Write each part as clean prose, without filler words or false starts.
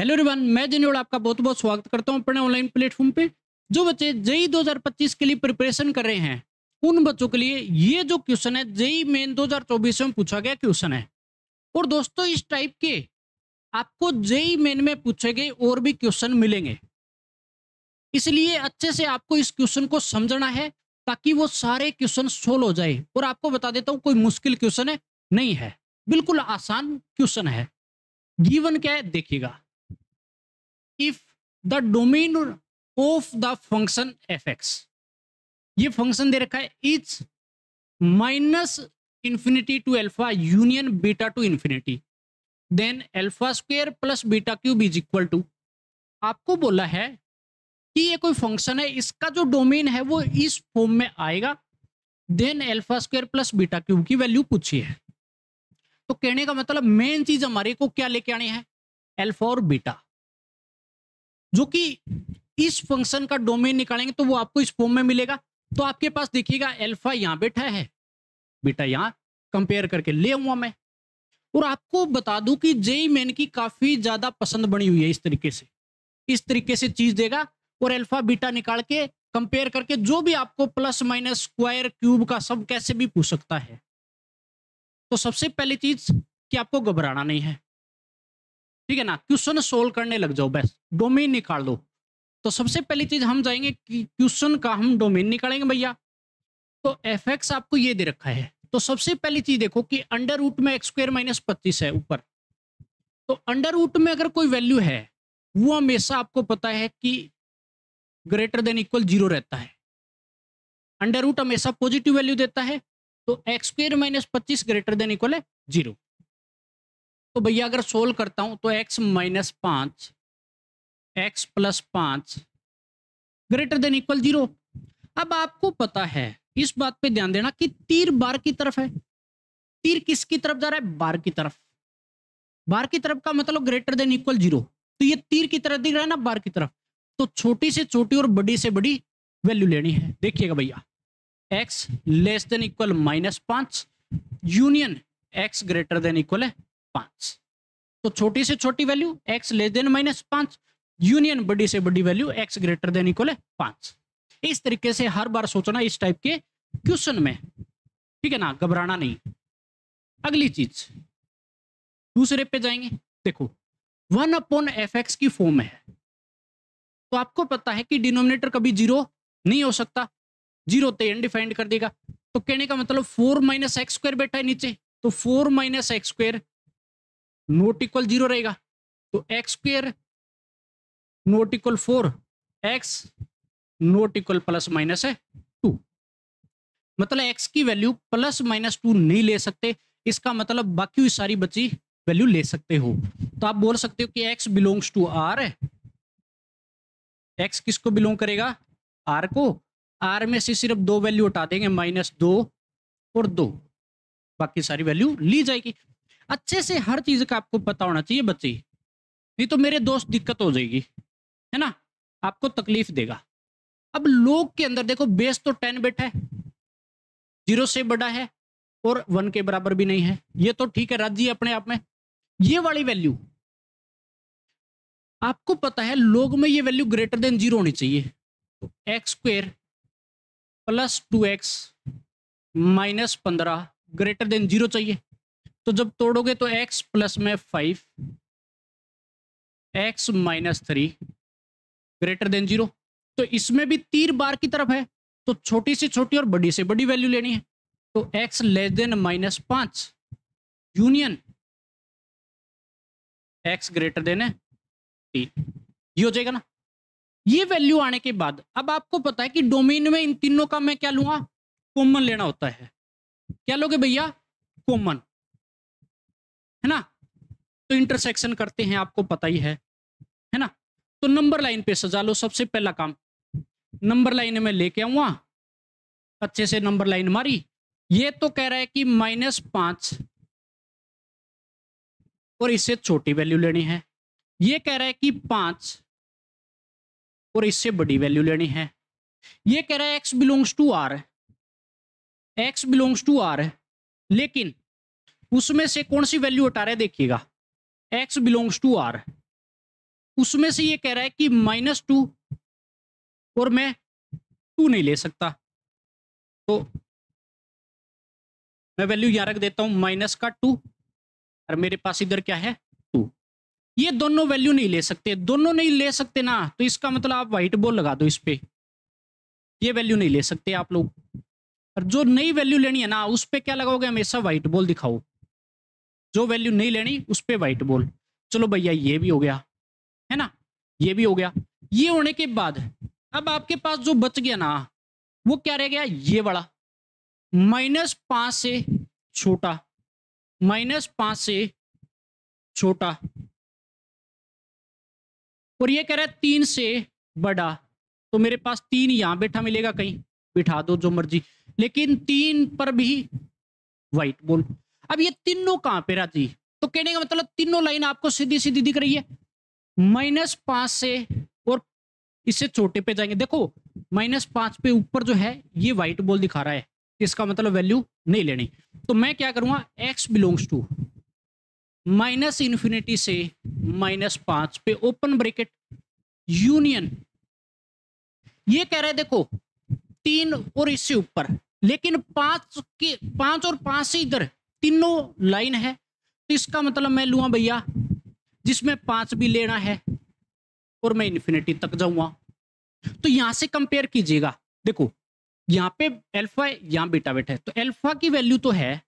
Hello everyone, मैं जिन्होंने आपका बहुत बहुत स्वागत करता हूं अपने ऑनलाइन प्लेटफॉर्म पे। जो बच्चे जेई 2025 के लिए प्रिपरेशन कर रहे हैं उन बच्चों के लिए ये जो क्वेश्चन है जेई मेन 2024 में पूछा गया क्वेश्चन है। और दोस्तों इस टाइप के आपको जेई मेन में पूछे गए और भी क्वेश्चन मिलेंगे, इसलिए अच्छे से आपको इस क्वेश्चन को समझना है ताकि वो सारे क्वेश्चन सोल्व हो जाए। और आपको बता देता हूं कोई मुश्किल क्वेश्चन है नहीं है, बिल्कुल आसान क्वेश्चन है। गिवन क्या है देखिएगा, if the domain of the function fx, ये फंक्शन दे रखा है is minus infinity to alpha union beta to infinity, then alpha square plus beta cube is equal to. आपको बोला है कि ये कोई फंक्शन है, इसका जो डोमेन है वो इस फॉर्म में आएगा, then alpha square plus beta cube की वैल्यू पूछी है। तो कहने का मतलब मेन चीज हमारे को क्या लेके आनी है, अल्फा और बीटा, जो कि इस फंक्शन का डोमेन निकालेंगे तो वो आपको इस फॉर्म में मिलेगा। तो आपके पास देखिएगा अल्फा यहां बैठा है, बीटा यहां, कंपेयर करके ले आऊंगा मैं। और आपको बता दूं कि जेई मेन की काफी ज्यादा पसंद बनी हुई है इस तरीके से चीज देगा और अल्फा बीटा निकाल के कंपेयर करके जो भी आपको प्लस माइनस स्क्वायर क्यूब का सब कैसे भी पूछ सकता है। तो सबसे पहली चीज कि आपको घबराना नहीं है, ठीक है ना, क्वेश्चन सोल्व करने लग जाओ, बस डोमेन निकाल दो। तो सबसे पहली चीज हम जाएंगे कि क्वेश्चन का हम डोमेन निकालेंगे भैया। तो एफ एक्स आपको ये दे रखा है, तो सबसे पहली चीज देखो कि अंडर रूट में एक्स स्क्वायर माइनस 25 है ऊपर। तो अंडर रूट में अगर कोई वैल्यू है वो हमेशा आपको पता है कि ग्रेटर देन इक्वल 0 रहता है। अंडर रूट हमेशा पॉजिटिव वैल्यू देता है, तो x square minus 25 greater than equal है 0। तो भैया अगर सोल्व करता हूं तो x minus 5 x plus 5 greater than equal 0। अब आपको पता है, इस बात पे ध्यान देना कि तीर बार की तरफ है। तीर किसकी तरफ जा रहा है, बार की तरफ। बार की तरफ का मतलब ग्रेटर देन इक्वल 0, तो ये तीर की तरफ दिख रहा है ना, बार की तरफ। तो छोटी से छोटी और बड़ी से बड़ी वैल्यू लेनी है। देखिएगा भैया, x less than equal minus 5 union x greater than equal है 5। तो छोटी से छोटी value x less than minus 5 union बड़ी से बड़ी value x greater than equal है 5। इस तरीके से हर बार सोचना इस टाइप के क्वेश्चन में, ठीक है ना, घबराना नहीं। अगली चीज दूसरे पे जाएंगे, देखो 1 अपॉन एफ एक्स की फॉर्म है। तो आपको पता है कि डिनोमिनेटर कभी 0 नहीं हो सकता, 0 तो अनडिफाइंड कर देगा। तो कहने का मतलब 4 माइनस एक्स स्क्वायर बैठा है नीचे, तो 4 minus x square note equal 0 रहेगा। तो x square note equal 4, x note equal plus minus है 2। मतलब एक्स की वैल्यू प्लस माइनस 2 नहीं ले सकते, इसका मतलब बाकी सारी बची वैल्यू ले सकते हो। तो आप बोल सकते हो कि एक्स बिलोंग्स टू आर है। एक्स किसको बिलोंग करेगा, आर को। आर में से सिर्फ 2 वैल्यू हटा देंगे, माइनस 2 और 2, बाकी सारी वैल्यू ली जाएगी। अच्छे से हर चीज का आपको पता होना चाहिए बच्चे, नहीं तो मेरे दोस्त दिक्कत हो जाएगी, है ना, आपको तकलीफ देगा। अब लोग के अंदर देखो बेस तो 10 बैठा है, 0 से बड़ा है और 1 के बराबर भी नहीं है, ये तो ठीक है राजी अपने आप में। ये वाली वैल्यू आपको पता है लोग में ये वैल्यू ग्रेटर देन 0 होनी चाहिए। तो x square plus 2x minus 15 greater than 0 चाहिए। तो जब तोड़ोगे तो x प्लस में 5 x माइनस 3 ग्रेटर देन 0। तो इसमें भी तीर बार की तरफ है, तो छोटी से छोटी और बड़ी से बड़ी वैल्यू लेनी है। तो x less than minus 5 union x greater than 3, ये हो जाएगा ना। ये वैल्यू आने के बाद अब आपको पता है कि डोमेन में इन तीनों का मैं क्या लूंगा, कॉमन लेना होता है। क्या लोगे भैया, कॉमन, है ना। तो इंटरसेक्शन करते हैं, आपको पता ही है ना। तो नंबर लाइन पे सजा लो, सबसे पहला काम नंबर लाइन में लेके आऊंगा। अच्छे से नंबर लाइन मारी, ये तो कह रहा है कि -5 और इससे छोटी वैल्यू लेनी है। ये कह रहा है कि 5 और इससे बड़ी वैल्यू लेनी है। ये कह रहा है x belongs to R, x belongs to R है, लेकिन उसमें से कौन सी वैल्यू हटा रहे हैं देखिएगा, x बिलोंग्स टू आर। उसमें से ये कह रहा है कि -2 और मैं 2 नहीं ले सकता, तो मैं वैल्यू यहाँ रख देता हूँ -2 और मेरे पास इधर क्या है 2। ये दोनों वैल्यू नहीं ले सकते, दोनों नहीं ले सकते ना, तो इसका मतलब आप व्हाइट बॉल लगा दो इस पे, ये वैल्यू नहीं ले सकते आप लोग। और जो नई वैल्यू लेनी है ना उस पे क्या लगाओगे, हमेशा व्हाइट बॉल दिखाओ, जो वैल्यू नहीं लेनी उस पे व्हाइट बॉल। चलो भैया ये भी हो गया है ना, ये भी हो गया। ये होने के बाद अब आपके पास जो बच गया ना वो क्या रह गया, ये वाला -5 से छोटा, -5 से छोटा, और ये कह रहा है 3 से बड़ा। तो मेरे पास 3 यहां बैठा मिलेगा, कहीं बिठा दो जो मर्जी, लेकिन 3 पर भी व्हाइट बॉल। अब ये तीनों कहां पे राजी, तो कहने का मतलब तीनों लाइन आपको सीधी सीधी दिख रही है। -5 से और इससे छोटे पे जाएंगे, देखो -5 पे ऊपर जो है ये व्हाइट बॉल दिखा रहा है, इसका मतलब वैल्यू नहीं लेनी। तो मैं क्या करूंगा, x बिलोंग्स टू -∞ से -5 पे ओपन ब्रैकेट यूनियन। ये कह रहा है देखो 3 और इससे ऊपर, लेकिन 5 और 5 से इधर तीनों लाइन है, तो इसका मतलब मैं लूंगा भैया जिसमें 5 भी लेना है और मैं इन्फिनिटी तक जाऊंगा। तो यहां से कंपेयर कीजिएगा, देखो यहाँ पे अल्फा है, यहाँ बीटा बैठा है, तो अल्फा की वैल्यू तो है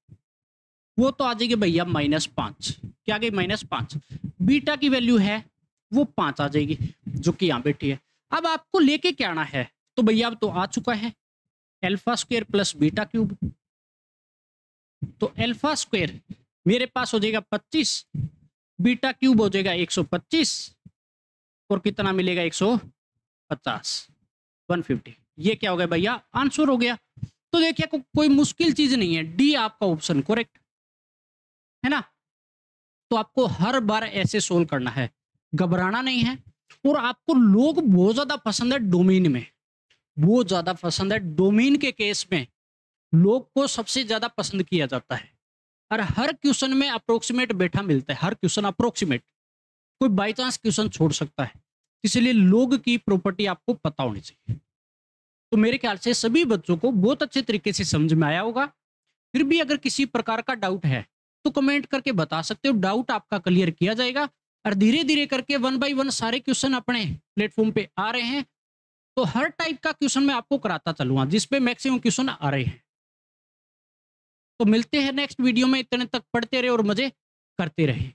वो तो आ जाएगी भैया -5, क्या आ गई -5। बीटा की वैल्यू है वो 5 आ जाएगी जो कि यहाँ बैठी है। अब आपको लेके क्या आना है, तो भैया अब तो आ चुका है α² प्लस बीटा क्यूब। तो α² मेरे पास हो जाएगा 25, बीटा क्यूब हो जाएगा 125, और कितना मिलेगा 150, 150। ये क्या हो गया भैया, आंसर हो गया। तो देखिए कोई मुश्किल चीज नहीं है, डी आपका ऑप्शन करेक्ट है ना। तो आपको हर बार ऐसे सोल्व करना है, घबराना नहीं है। और आपको लोग बहुत ज्यादा पसंद है डोमेन में, बहुत ज्यादा पसंद है डोमेन के केस में, लोग को सबसे ज्यादा पसंद किया जाता है। और हर क्वेश्चन में अप्रोक्सीमेट बैठा मिलता है, हर क्वेश्चन अप्रोक्सीमेट, कोई बाई चांस क्वेश्चन छोड़ सकता है, इसलिए लोग की प्रॉपर्टी आपको पता होनी चाहिए। तो मेरे ख्याल से सभी बच्चों को बहुत अच्छे तरीके से समझ में आया होगा। फिर भी अगर किसी प्रकार का डाउट है तो कमेंट करके बता सकते हो, डाउट आपका क्लियर किया जाएगा। और धीरे धीरे करके 1 बाय 1 सारे क्वेश्चन अपने प्लेटफॉर्म पे आ रहे हैं, तो हर टाइप का क्वेश्चन मैं आपको कराता चलूंगा जिसपे मैक्सिमम क्वेश्चन आ रहे हैं। तो मिलते हैं नेक्स्ट वीडियो में, इतने तक पढ़ते रहे और मजे करते रहे।